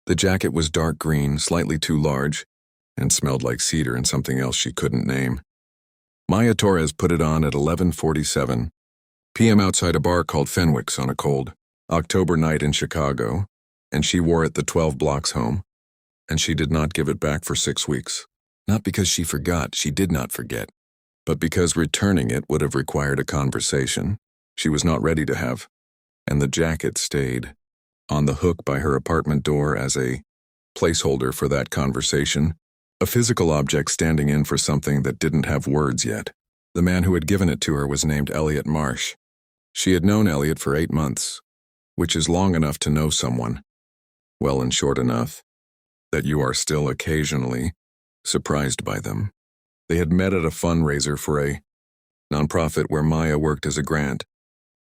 The jacket was dark green, slightly too large, and smelled like cedar and something else she couldn't name. Maya Torres put it on at 11:47 p.m. outside a bar called Fenwick's on a cold October night in Chicago, and she wore it the 12 blocks home, and she did not give it back for 6 weeks. Not because she forgot, she did not forget, but because returning it would have required a conversation she was not ready to have, and the jacket stayed on the hook by her apartment door as a placeholder for that conversation, a physical object standing in for something that didn't have words yet. The man who had given it to her was named Elliot Marsh. She had known Elliot for 8 months, which is long enough to know someone, well and short enough, that you are still occasionally surprised by them. They had met at a fundraiser for a nonprofit where Maya worked as a grant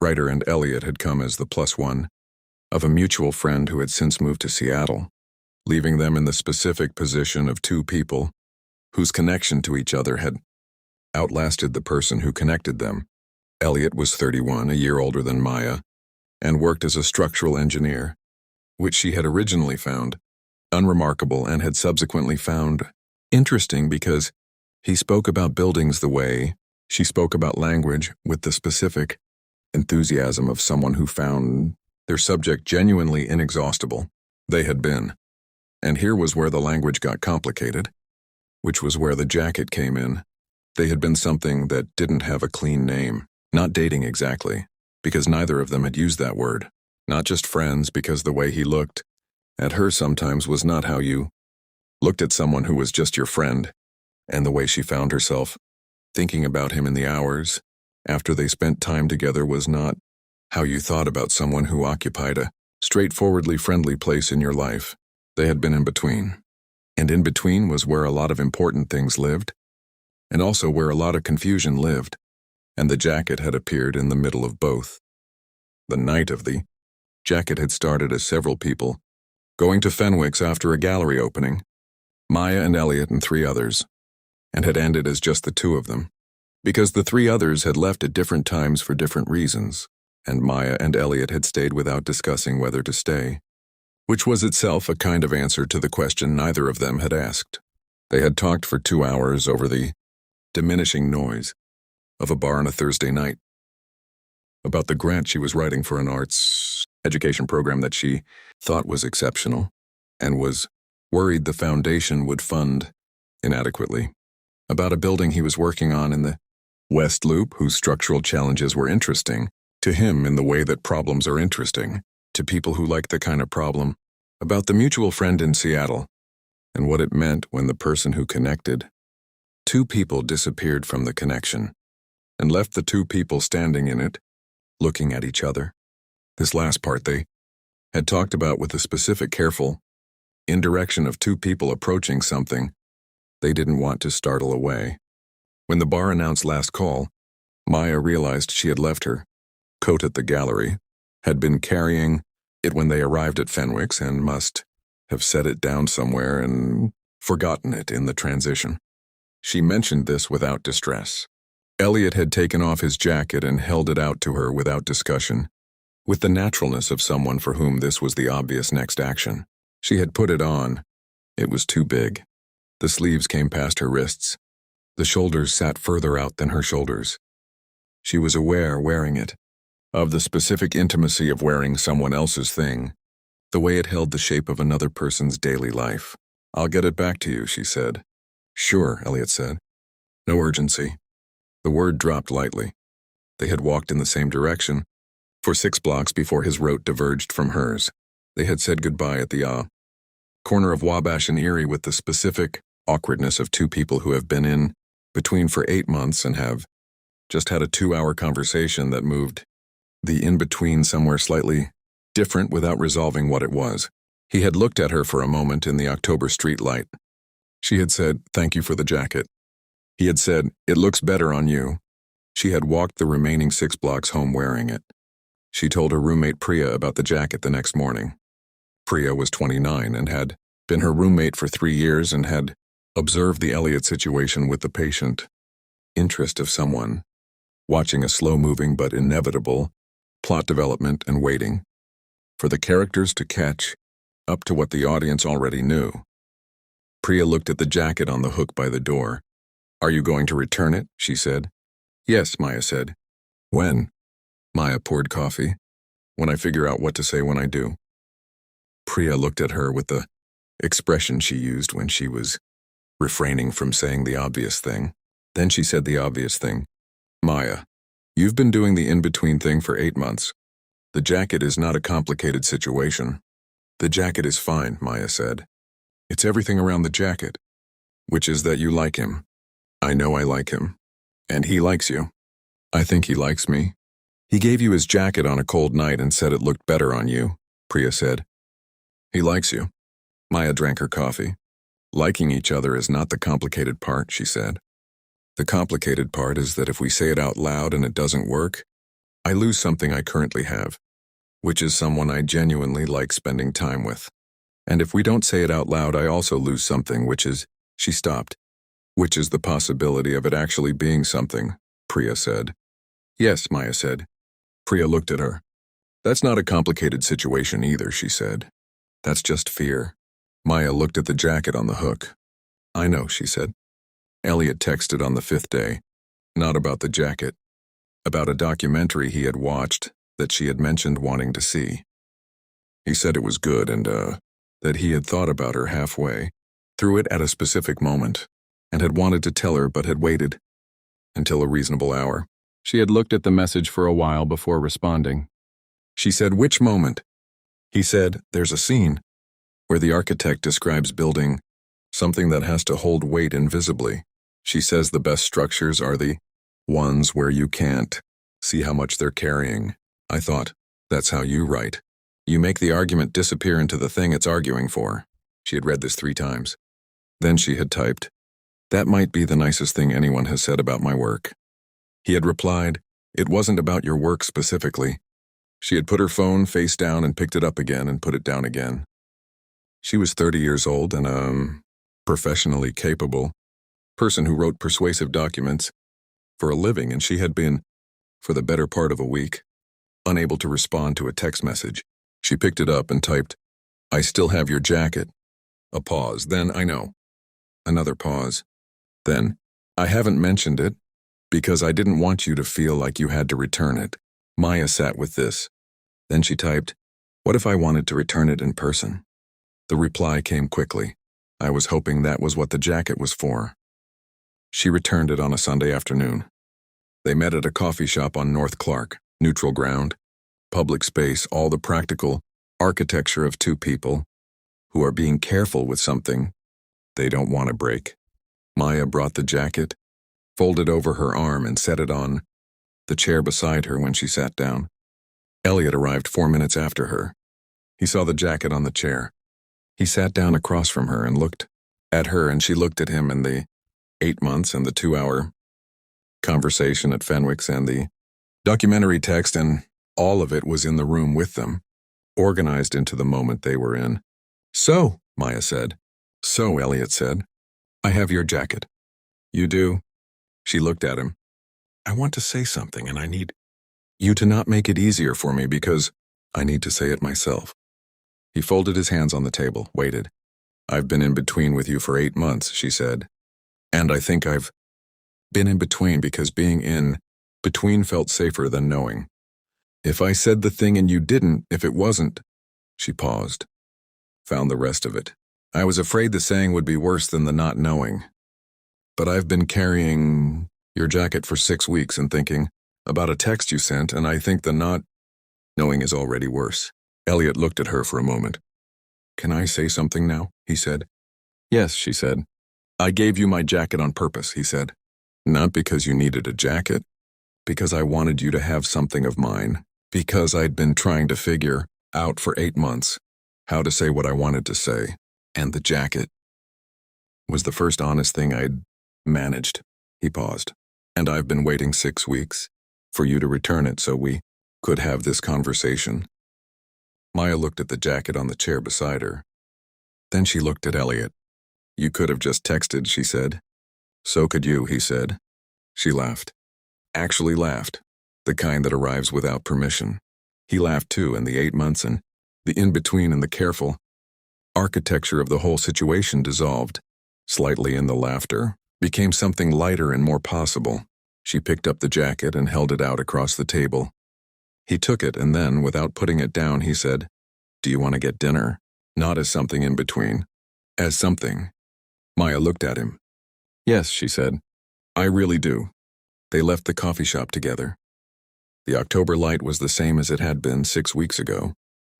writer, and Elliot had come as the plus one of a mutual friend who had since moved to Seattle, leaving them in the specific position of two people whose connection to each other had outlasted the person who connected them. Elliot was 31, a year older than Maya, and worked as a structural engineer, which she had originally found unremarkable and had subsequently found interesting because he spoke about buildings the way she spoke about language, with the specific enthusiasm of someone who found their subject genuinely inexhaustible. They had been. And here was where the language got complicated, which was where the jacket came in. They had been something that didn't have a clean name. Not dating exactly, because neither of them had used that word. Not just friends, because the way he looked at her sometimes was not how you looked at someone who was just your friend, and the way she found herself thinking about him in the hours after they spent time together was not how you thought about someone who occupied a straightforwardly friendly place in your life. They had been in between. And in between was where a lot of important things lived, and also where a lot of confusion lived, and the jacket had appeared in the middle of both. The night of the jacket had started as several people going to Fenwick's after a gallery opening, Maya and Elliot and 3 others, and had ended as just the 2 of them, because the 3 others had left at different times for different reasons, and Maya and Elliot had stayed without discussing whether to stay, which was itself a kind of answer to the question neither of them had asked. They had talked for 2 hours over the diminishing noise of a bar on a Thursday night, about the grant she was writing for an arts education program that she thought was exceptional, and was worried the foundation would fund inadequately, about a building he was working on in the West Loop whose structural challenges were interesting to him in the way that problems are interesting to people who like the kind of problem, about the mutual friend in Seattle, and what it meant when the person who connected 2 people disappeared from the connection, and left the 2 people standing in it, looking at each other. This last part they had talked about with a specific careful indirection of 2 people approaching something they didn't want to startle away. When the bar announced last call, Maya realized she had left her coat at the gallery, had been carrying it when they arrived at Fenwick's, and must have set it down somewhere and forgotten it in the transition. She mentioned this without distress. Elliot had taken off his jacket and held it out to her without discussion, with the naturalness of someone for whom this was the obvious next action. She had put it on. It was too big. The sleeves came past her wrists. The shoulders sat further out than her shoulders. She was aware, wearing it, of the specific intimacy of wearing someone else's thing, the way it held the shape of another person's daily life. "I'll get it back to you," she said. "Sure," Elliot said. "No urgency." The word dropped lightly. They had walked in the same direction for 6 blocks before his route diverged from hers. They had said goodbye at the corner of Wabash and Erie with the specific awkwardness of 2 people who have been in between for 8 months and have just had a 2-hour conversation that moved the in-between somewhere slightly different without resolving what it was. He had looked at her for a moment in the October street light. She had said, "Thank you for the jacket." He had said, "It looks better on you." She had walked the remaining 6 blocks home wearing it. She told her roommate Priya about the jacket the next morning. Priya was 29 and had been her roommate for 3 years and had observed the Elliot situation with the patient interest of someone watching a slow-moving but inevitable plot development and waiting for the characters to catch up to what the audience already knew. Priya looked at the jacket on the hook by the door. "Are you going to return it?" she said. "Yes," Maya said. "When?" Maya poured coffee. "When I figure out what to say when I do." Priya looked at her with the expression she used when she was refraining from saying the obvious thing. Then she said the obvious thing. "Maya, you've been doing the in-between thing for 8 months. The jacket is not a complicated situation." "The jacket is fine," Maya said. "It's everything around the jacket, which is that you like him. I know I like him. And he likes you. I think he likes me. He gave you his jacket on a cold night and said it looked better on you," Priya said. "He likes you." Maya drank her coffee. "Liking each other is not the complicated part," she said. "The complicated part is that if we say it out loud and it doesn't work, I lose something I currently have, which is someone I genuinely like spending time with. And if we don't say it out loud, I also lose something, which is," she stopped, "which is the possibility of it actually being something," Priya said. "Yes," Maya said. Priya looked at her. "That's not a complicated situation either," she said. "That's just fear." Maya looked at the jacket on the hook. "I know," she said. Elliot texted on the 5th day. Not about the jacket. About a documentary he had watched that she had mentioned wanting to see. He said it was good and, that he had thought about her halfway, through it at a specific moment, and had wanted to tell her but had waited until a reasonable hour. She had looked at the message for a while before responding. She said, "Which moment?" He said, "There's a scene where the architect describes building something that has to hold weight invisibly. She says the best structures are the ones where you can't see how much they're carrying." I thought, that's how you write. You make the argument disappear into the thing it's arguing for. She had read this 3 times. Then she had typed, "That might be the nicest thing anyone has said about my work." He had replied, "It wasn't about your work specifically." She had put her phone face down and picked it up again and put it down again. She was 30 years old and professionally capable person who wrote persuasive documents for a living, and she had been, for the better part of a week, unable to respond to a text message. She picked it up and typed, "I still have your jacket." A pause, then, "I know." Another pause. Then, "I haven't mentioned it because I didn't want you to feel like you had to return it." Maya sat with this. Then she typed, "What if I wanted to return it in person?" The reply came quickly. "I was hoping that was what the jacket was for." She returned it on a Sunday afternoon. They met at a coffee shop on North Clark, neutral ground, public space, all the practical architecture of 2 people who are being careful with something they don't want to break. Maya brought the jacket, folded over her arm, and set it on the chair beside her when she sat down. Elliot arrived 4 minutes after her. He saw the jacket on the chair. He sat down across from her and looked at her, and she looked at him, and the 8 months and the 2-hour conversation at Fenwick's and the documentary text, and all of it was in the room with them, organized into the moment they were in. "So," Maya said. "So," Elliot said, "I have your jacket." "You do?" She looked at him. "I want to say something, and I need you to not make it easier for me because I need to say it myself." He folded his hands on the table, waited. "I've been in between with you for 8 months," she said. "And I think I've been in between because being in between felt safer than knowing. If I said the thing and you didn't, if it wasn't," she paused, found the rest of it. "I was afraid the saying would be worse than the not knowing. But I've been carrying your jacket for 6 weeks and thinking about a text you sent, and I think the not knowing is already worse." Elliot looked at her for a moment. "Can I say something now?" he said. "Yes," she said. "I gave you my jacket on purpose," he said. "Not because you needed a jacket. Because I wanted you to have something of mine. Because I'd been trying to figure out for 8 months how to say what I wanted to say. And the jacket was the first honest thing I'd managed." He paused. "And I've been waiting 6 weeks for you to return it so we could have this conversation." Maya looked at the jacket on the chair beside her. Then she looked at Elliot. "You could have just texted," she said. "So could you," he said. She laughed. Actually laughed. The kind that arrives without permission. He laughed too, and the 8 months and the in-between and the careful architecture of the whole situation dissolved. Slightly in the laughter, became something lighter and more possible. She picked up the jacket and held it out across the table. He took it and then, without putting it down, he said, "Do you want to get dinner?" Not as something in between. As something. Maya looked at him. "Yes," she said. "I really do." They left the coffee shop together. The October light was the same as it had been 6 weeks ago,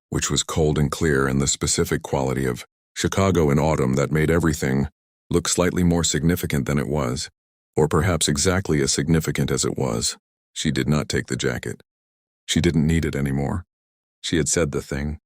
which was cold and clear, and the specific quality of Chicago in autumn that made everything look slightly more significant than it was, or perhaps exactly as significant as it was. She did not take the jacket. She didn't need it anymore. She had said the thing.